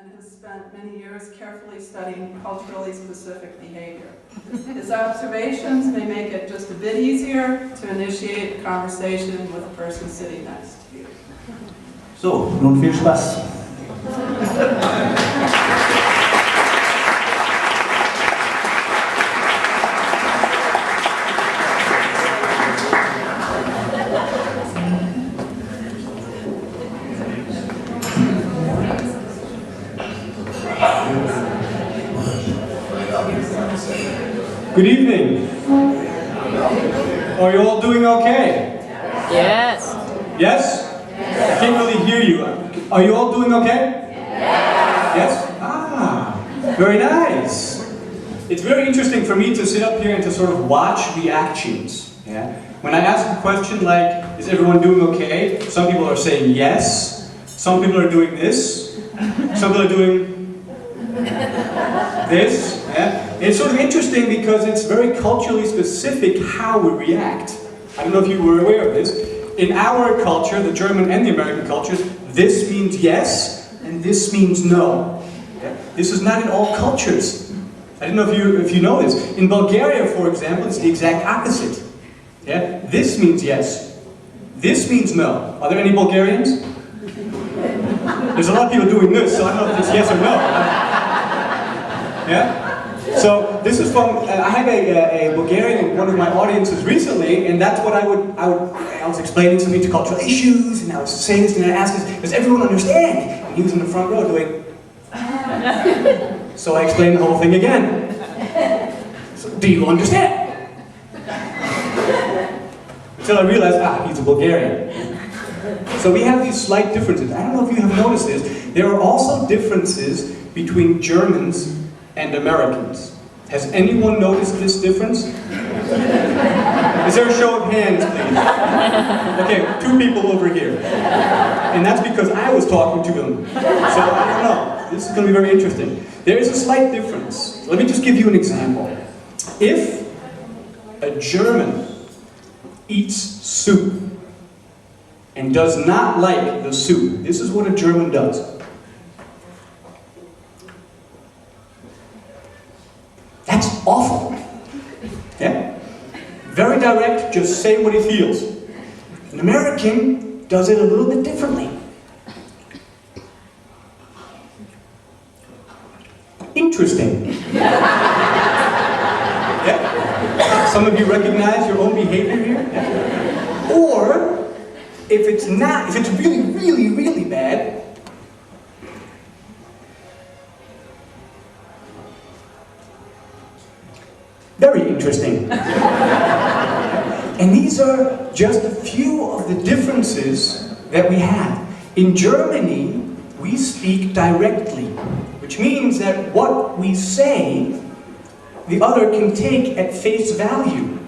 and has spent many years carefully studying culturally specific behavior. His observations may make it just a bit easier to initiate a conversation with the person sitting next to you. So, nun viel Spaß. Good evening. Are you all doing okay? Yes. Yes? I can't really hear you. Are you all doing okay? Yes? Ah, very nice. It's very interesting for me to sit up here and to sort of watch reactions. Yeah? When I ask a question like, is everyone doing okay? Some people are saying yes. Some people are doing this. Some people are doing this. Yeah? It's sort of interesting because it's very culturally specific how we react. I don't know if you were aware of this. In our culture, the German and the American cultures, this means yes, and this means no. Yeah? This is not in all cultures. I don't know if you know this. In Bulgaria, for example, it's the exact opposite. Yeah? This means yes. This means no. Are there any Bulgarians? There's a lot of people doing this, so I don't know if it's yes or no. Yeah? So this is from, I had a Bulgarian in one of my audiences recently, and that's what I was explaining some intercultural issues, and I was saying this, and I asked, does everyone understand? And he was in the front row doing, so I explained the whole thing again. So, do you understand? Until I realized, he's a Bulgarian. So we have these slight differences. I don't know if you have noticed this. There are also differences between Germans and Americans. Has anyone noticed this difference? Is there a show of hands, please? Okay, 2 people over here. And that's because I was talking to them. So I don't know. This is going to be very interesting. There is a slight difference. Let me just give you an example. If a German eats soup and does not like the soup, this is what a German does. That's awful. Yeah? Very direct, just say what he feels. An American does it a little bit differently. Interesting. Yeah? Some of you recognize your own behavior here? Yeah? Or, if it's really, really, really bad, very interesting. And these are just a few of the differences that we have. In Germany, we speak directly, which means that what we say, the other can take at face value.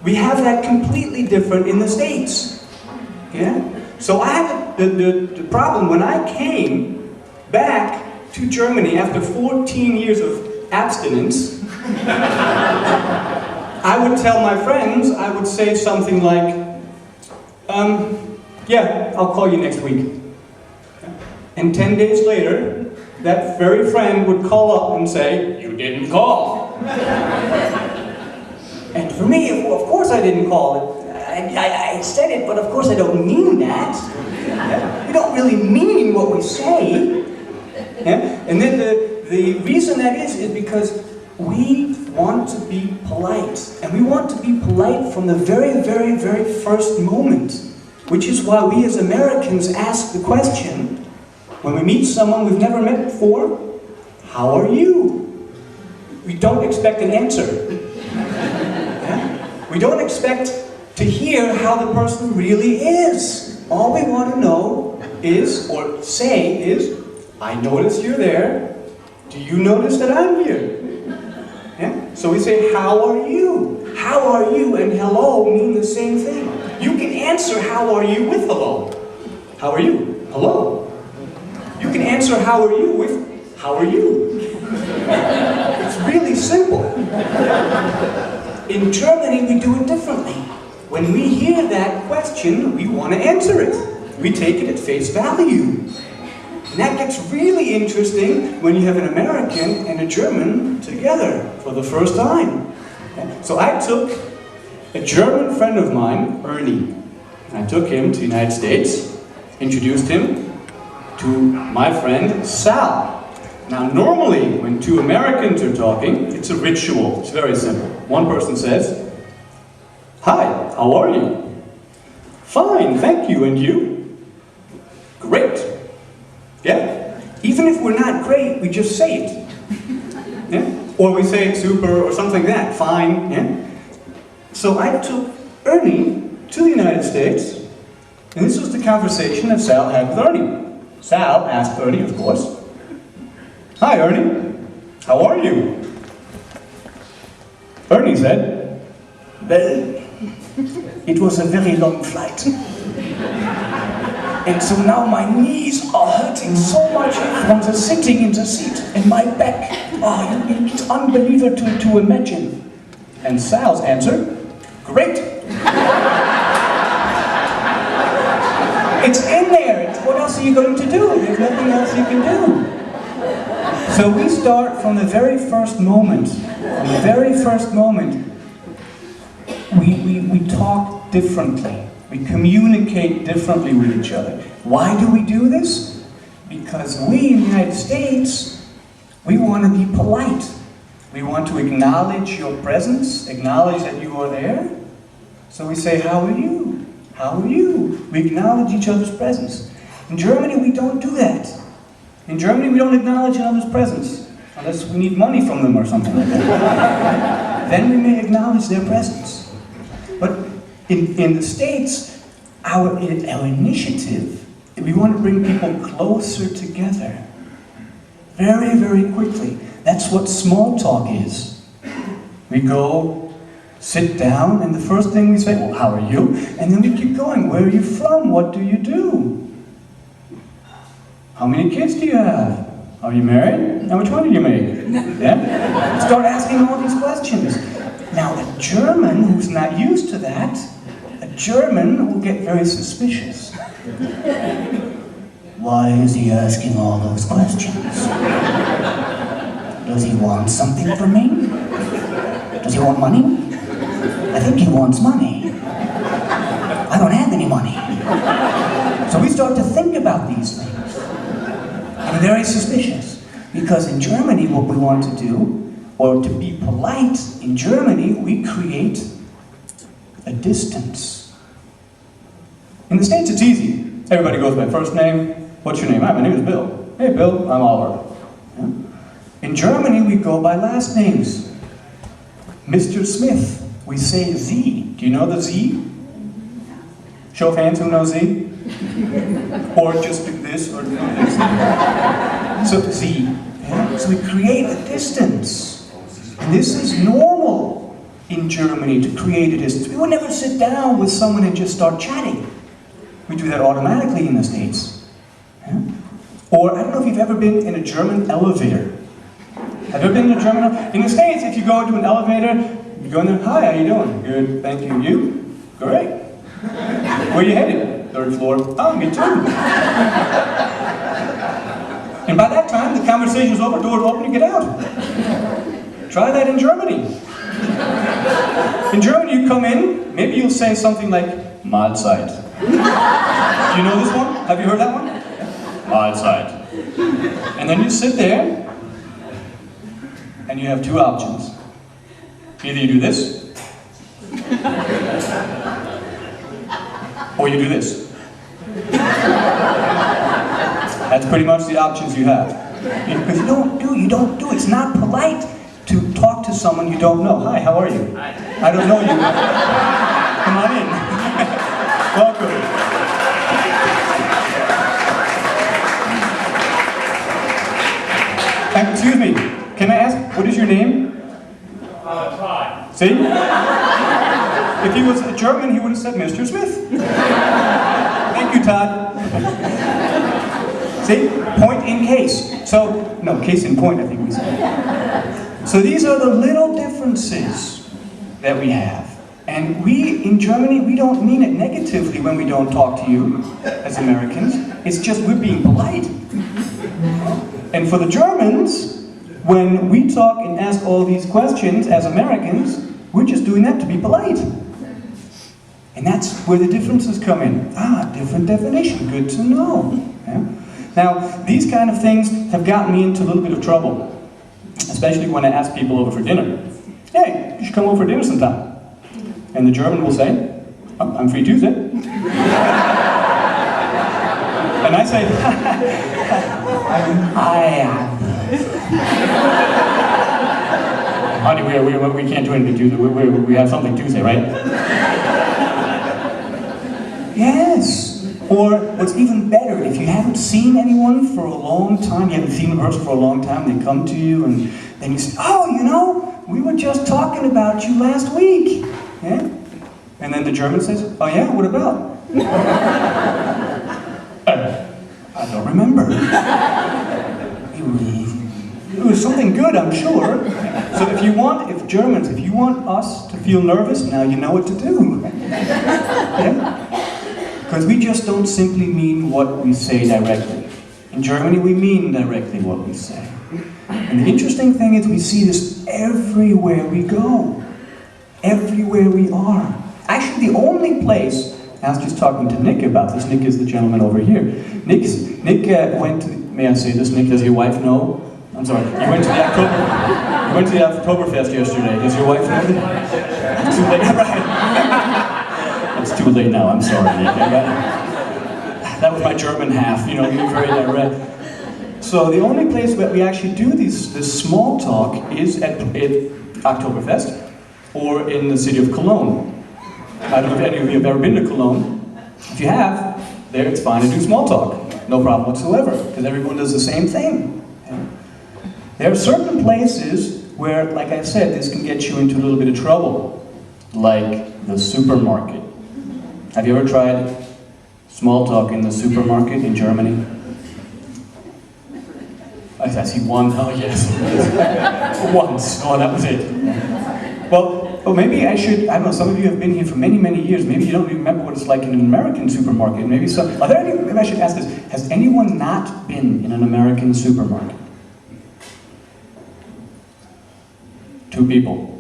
We have that completely different in the States. Yeah? So I had the problem when I came back to Germany after 14 years of abstinence. I would tell my friends, I would say something like, yeah, I'll call you next week. And 10 days later, that very friend would call up and say, you didn't call. And for me, of course I didn't call. I said it, but of course I don't mean that. We don't really mean what we say. And then the reason that is because we want to be polite. And we want to be polite from the very, very, very first moment. Which is why we as Americans ask the question, when we meet someone we've never met before, how are you? We don't expect an answer. Yeah? We don't expect to hear how the person really is. All we want to know is, or say is, I notice you're there. Do you notice that I'm here? Yeah? So we say, how are you? How are you and hello mean the same thing. You can answer how are you with hello. How are you? Hello. You can answer how are you with how are you. It's really simple. In Germany we do it differently. When we hear that question, we want to answer it. We take it at face value. And that gets really interesting when you have an American and a German together for the first time. So I took a German friend of mine, Ernie. I took him to the United States, introduced him to my friend Sal. Now normally, when two Americans are talking, it's a ritual. It's very simple. One person says, "Hi, how are you?" "Fine, thank you, and you?" "Great." Yeah? Even if we're not great, we just say it. Yeah? Or we say super or something like that. Fine. Yeah? So I took Ernie to the United States, and this was the conversation that Sal had with Ernie. Sal asked Ernie, of course, "Hi, Ernie. How are you?" Ernie said, "Well, it was a very long flight. And so now my knees are hurting so much from the sitting in the seat, and my back, it's unbelievable to imagine." And Sal's answer, "Great." It's in there. What else are you going to do? There's nothing else you can do. So we start from the very first moment. From the very first moment, we talk differently. We communicate differently with each other. Why do we do this? Because we in the United States, we want to be polite. We want to acknowledge your presence, acknowledge that you are there. So we say, "How are you? How are you?" We acknowledge each other's presence. In Germany, we don't do that. In Germany, we don't acknowledge another's presence, unless we need money from them or something like that. Then we may acknowledge their presence. But in the States, our initiative, we want to bring people closer together. Very, very quickly. That's what small talk is. We go, sit down, and the first thing we say, "Well, how are you?" And then we keep going. "Where are you from? What do you do? How many kids do you have? Are you married? How much money do you make?" Yeah? Start asking all these questions. Now, a German who's not used to that, a German will get very suspicious. Why is he asking all those questions? Does he want something from me? Does he want money? I think he wants money. I don't have any money. So we start to think about these things. And we're very suspicious. Because in Germany, what we want to do, or to be polite, in Germany, we create a distance. In the States, it's easy. Everybody goes by first name. "What's your name?" "Hi, my name is Bill." "Hey, Bill, I'm Oliver." Yeah? In Germany, we go by last names. Mr. Smith, we say Z. Do you know the Z? Show of hands, who knows Z? Or just do this, or do this. So Z. Yeah? So we create a distance. And this is normal in Germany, to create a distance. We would never sit down with someone and just start chatting. We do that automatically in the States. Yeah? Or, I don't know if you've ever been in a German elevator. Have you ever been in a German elevator? In the States, if you go into an elevator, you go in there, "Hi, how you doing?" "Good, thank you. You?" "Great." "Where are you headed?" "Third floor." "Oh, me too." And by that time, the conversation's over, doors open, you get out. Try that in Germany. In Germany, you come in, maybe you'll say something like, "Mahlzeit." Do you know this one? Have you heard that one? Mahlzeit. And then you sit there, and you have two options. Either you do this, or you do this. That's pretty much the options you have. Because you don't do, it's not polite to talk to someone you don't know. "Hi, how are you?" "I don't know you." "Come on in." Welcome. Excuse me, can I ask, what is your name? Todd. See? If he was a German, he would have said Mr. Smith. Thank you, Todd. See? Point in case. So, no, case in point, I think we said. So these are the little differences that we have. And we, in Germany, we don't mean it negatively when we don't talk to you as Americans. It's just we're being polite. And for the Germans, when we talk and ask all these questions as Americans, we're just doing that to be polite. And that's where the differences come in. Different definition, good to know. Yeah? Now, these kind of things have gotten me into a little bit of trouble, especially when I ask people over for dinner. Hey, you should come over for dinner sometime. And the German will say, oh, I'm free Tuesday. And I say, honey, we can't do anything Tuesday. We have something Tuesday, right? Yes. Or what's even better, if you haven't seen anyone for a long time, you haven't seen a person for a long time, they come to you and then you say, oh, you know, we were just talking about you last week. Yeah? And then the German says, oh yeah, what about? I don't remember. It was something good, I'm sure. So if you want us to feel nervous, now you know what to do. Yeah? Because we just don't simply mean what we say directly. In Germany, we mean directly what we say. And the interesting thing is we see this everywhere we go. Everywhere we are. Actually, the only place, I was just talking to Nick about this. Nick is the gentleman over here. Nick went to, may I say this, Nick, does your wife know? I'm sorry, you went to the Oktoberfest yesterday. Does your wife know that? Too late, right? It's too late now, I'm sorry, Nick. That was my German half, you know, you're very direct. So the only place where we actually do this small talk is at Oktoberfest or in the city of Cologne. I don't know if any of you have ever been to Cologne. If you have, there it's fine to do small talk. No problem whatsoever, because everyone does the same thing. Yeah. There are certain places where, like I said, this can get you into a little bit of trouble. Like the supermarket. Have you ever tried small talk in the supermarket in Germany? I see one, oh yes. Once, oh that was it. Well, maybe I don't know, some of you have been here for many, many years. Maybe you don't even remember what it's like in an American supermarket. Maybe I should ask this. Has anyone not been in an American supermarket? 2 people.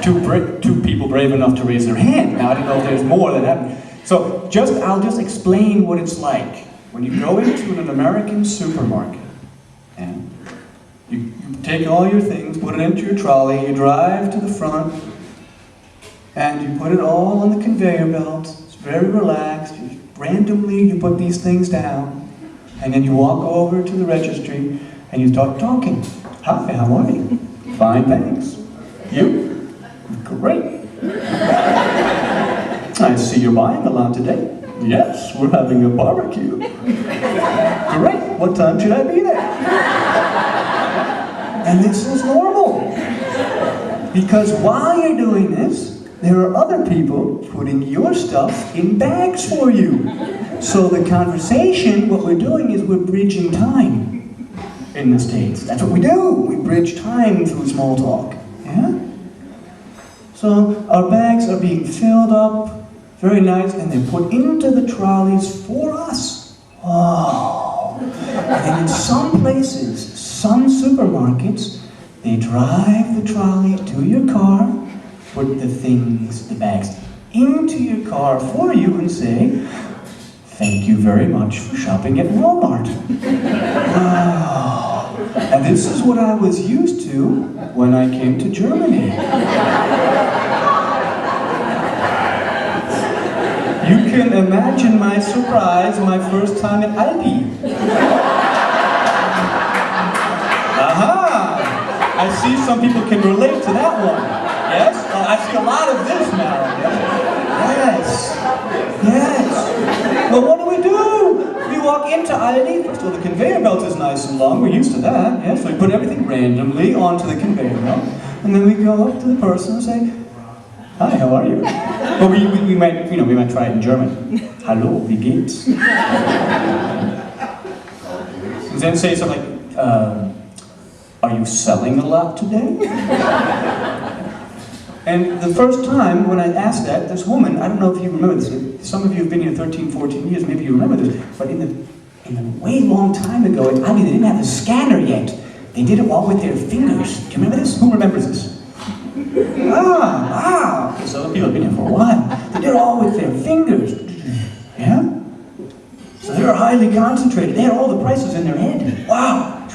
Two people brave enough to raise their hand. Now I don't know if there's more that happen. So I'll just explain what it's like when you go into an American supermarket and you take all your things, put it into your trolley, you drive to the front, and you put it all on the conveyor belt. It's very relaxed. Randomly, you put these things down, and then you walk over to the registry, and you start talking. Hi, how are you? Fine, thanks. You? Great. I see you're buying a lot today. Yes, we're having a barbecue. Great. What time should I be there? And this is normal. Because while you're doing this, there are other people putting your stuff in bags for you. So the conversation, what we're doing is we're bridging time in the States. That's what we do. We bridge time through small talk. Yeah? So our bags are being filled up, very nice, and they're put into the trolleys for us. Oh. And in some places, some supermarkets, they drive the trolley to your car, put the bags into your car for you and say, thank you very much for shopping at Walmart. Wow. And this is what I was used to when I came to Germany. You can imagine my surprise my first time at Aldi. Aha! I see some people can relate to that one. Yes? I see a lot of this now. Yes. Yes. Well, what do? We walk into Aldi. First of all, the conveyor belt is nice and long. We're used to that. Yes? So we put everything randomly onto the conveyor belt. And then we go up to the person and say, hi, how are you? Well, we might try it in German. Hallo, wie geht's? And then say something like, are you selling a lot today? And the first time when I asked that, this woman, I don't know if you remember this, some of you have been here 13, 14 years, maybe you remember this, but in the in a way long time ago, I mean, they didn't have the scanner yet. They did it all with their fingers. Do you remember this? Who remembers this? Okay, so the people have been here for a while. They did it all with their fingers. Yeah? So they were highly concentrated. They had all the prices in their head. Wow!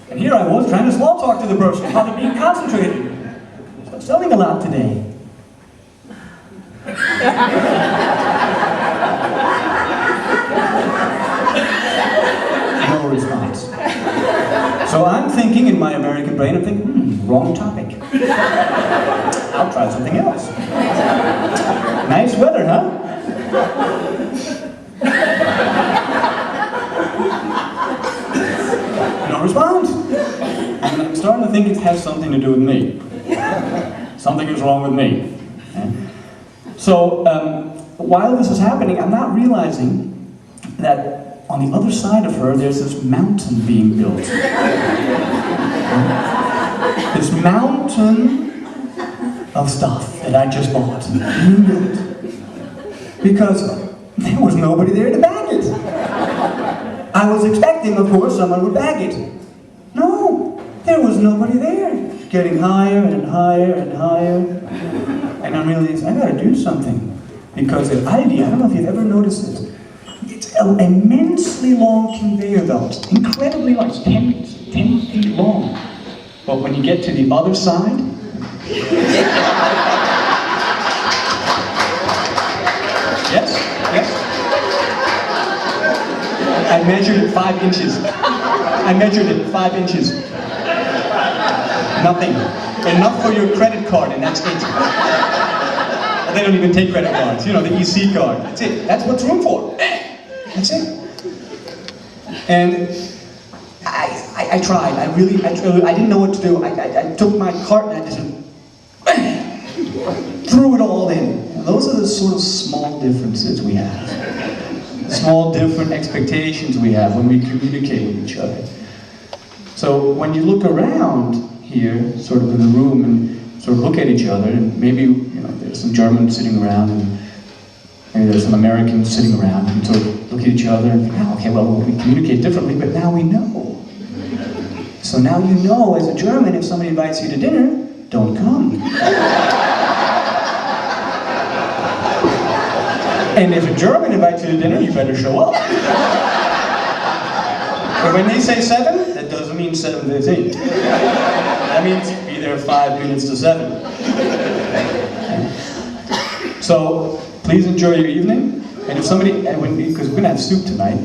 And here I was trying to small talk to the person how they're being concentrated. So I'm selling a lot today. No response. So I'm thinking in my American brain, I'm thinking, wrong topic. I'll try something else. Nice weather, huh? No response. And I'm starting to think it has something to do with me. Something is wrong with me. So while this is happening, I'm not realizing that on the other side of her, there's this mountain being built. This mountain of stuff that I just bought being built. Because there was nobody there to bag it. I was expecting, of course, someone would bag it. No, there was nobody there. Getting higher and higher and higher. And I'm realizing, I gotta do something. Because at Aldi, I don't know if you've ever noticed it, it's an immensely long conveyor belt. Incredibly long, it's 10 feet long. But when you get to the other side, yes? I measured it 5 inches. I measured it 5 inches. Nothing. Enough for your credit card, and that's it. Well, they don't even take credit cards. You know, the EC card. That's it. That's what's room for. That's it. And I tried. I didn't know what to do. I took my cart and I just threw it all in. And those are the sort of small differences we have. Small different expectations we have when we communicate with each other. So when you look around here, sort of in the room, and sort of look at each other, and maybe there's some Germans sitting around, and maybe there's some Americans sitting around, and sort of look at each other and think, oh, okay, well, we communicate differently, but now we know. So now you know, as a German, if somebody invites you to dinner, don't come. And if a German invites you to dinner, you better show up. But when they say 7, that doesn't mean 7:15. That means be there 5 minutes to 7. So please enjoy your evening. And if somebody, because we're going to have soup tonight,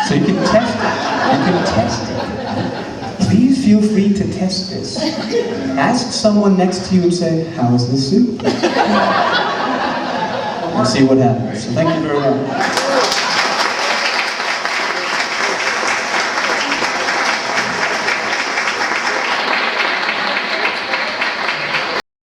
so you can test it. You can test it. Please feel free to test this. Ask someone next to you and say, how's the soup? And see what happens. So thank you very much.